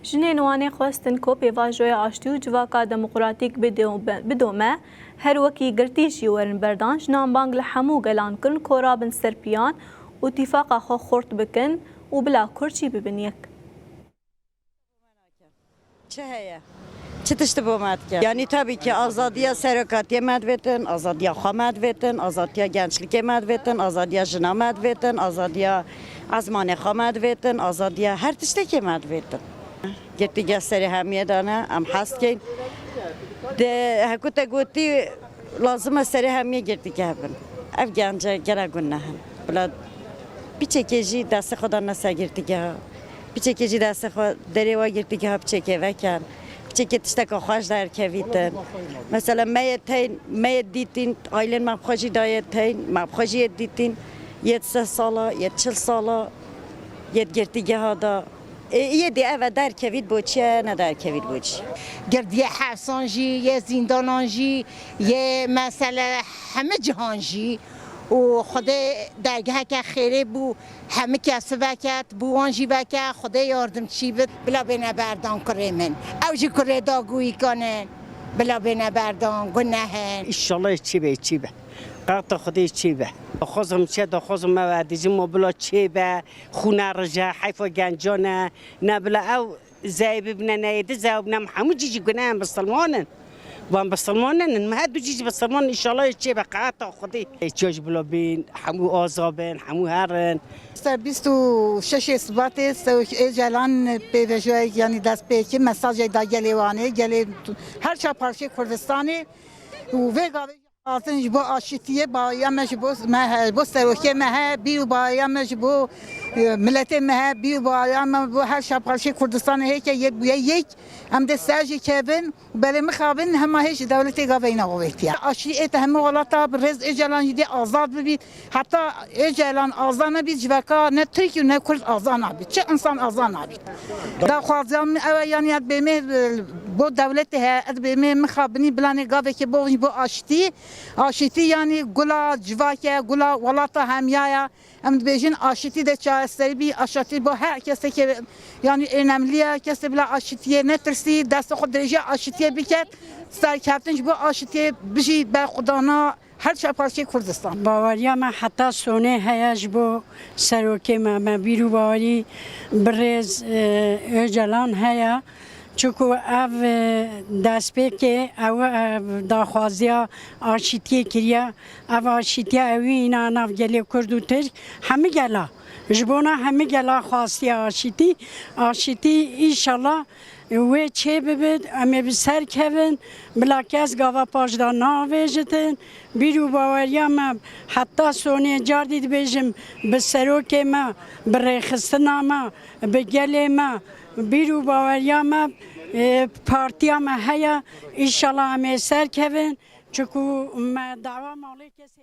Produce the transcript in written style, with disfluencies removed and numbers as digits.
Jinên wanê xwestin ku pêvajoya aştî û civaka demokratîk bidome her wekî girtî jî werin berdan ji navbang li hemû gelan kirin ku rabin serpiyan û tîfaqa xwe xurt bikin û bila Kurd bibin yek. Çi heye? Çi tiştî bo me dike? Yani tabii ki azadiya serokatiye me dibêtin, azadiya xwe me dibêtin, azadiya gençlikê me dibêtin, azadiya jina me dibêtin, azadiya ezmanê xwe me dibêtin, azadiya her tiştekê me dibêtin. Girtîgeha serê hemiyê de ne em hes dikin. Hekû te gotî lazim e serê hemiyê girtîgeh bin. Ev gence gelek gund nehin. Bila biçekê jî destê xwe dan ser girtîgeha. Biçekê jî destê xwe derê we girtîgeha biçekê vekin. Biçekê tişteka xweş derkevîtin. Mesela me yê tên, me yê dîtin, ailên me xwe jî daye tên, me xwe jî yê dîtin. Yê 30 sala, yê 40 sala, yê girtîgeha da. یه دی اوه در کوید با چیه نه در کوید با چی گردیه حفصان جی یه زندانان جی یه مسئله همه جهان جی و خدا درگاه که خیره بو همه کسی وکت بو آنجی وکت خدا یاردم چی بد بلا بینه بردان کره من او جی کره داگویی کنن بلا بینه بردان گناهن ایشالله چی به قطع خودی چی به خواستم چه دخواستم موادیجی مبلا چی به خونه رجع حیفا گنجانه نه بلا او زایب بنا نیده زایب نم همو جیجی گناه بسلمانن وام بسلمانن ما هدو جیجی بسلمان ایشالله چی به قطع خودی چیج بلا بین همو آزابن همو هرن 26 اثبات جلان پیوشوی یعنی دست پیکی مساج دا گلیوانه گلی هر چه پارچه کردستانی و وگاوی آتنج با آشتیه با یامش با سروکی مه بیو با یامش با ملت مه بیو با یام با هر شبخالشی کردستان هی که یک هم ده ساجی کبن بله مخابن همه هیچ دولتی قابینا قویتیا آشتیه همه ولاتا برز اجلان یدی آزاد ببید حتی اجلان آزاد نبید جوکا نه ترکی نه کرد آزاد نبید چه انسان آزاد نبید دا خوازم یعنی بهمه با دولت اد بهمه مخابنی بلانی قابی که با آشتی یعنی گلا جواکه گلا ولاتا همیایا ام بیشین آشتی ده چاستری بی آشتی با هر کسی که یعنی اینملیه کسی بلا آشتیه نترسی دست خود درجه آشتیه بکرد سر کفتنش با آشتیه بجی به خدانا هر شپارچه کردستان باوریا ما حتی سونه هیاج بو سروکی ما بیرو باوری برز اجلان هیا چون او دست که او داخوازیا آشتیه کریا او آشتیه اوی اینا ناف گلی کرد و ترک همه گلا جبونا همه گلا خواستی آشتی ایشالله و چه ببید امی بسر کهون بلا کس گاوا پاشدان ناویجتن بیرو باوریا ما حتی سونی جار دید بیجم بسروک ما برخستنا ما بگلی ما بیرو باوریا ما پارتیا ما هیا ایشالله همه سر کهون چکو ما دعوا مالی کسی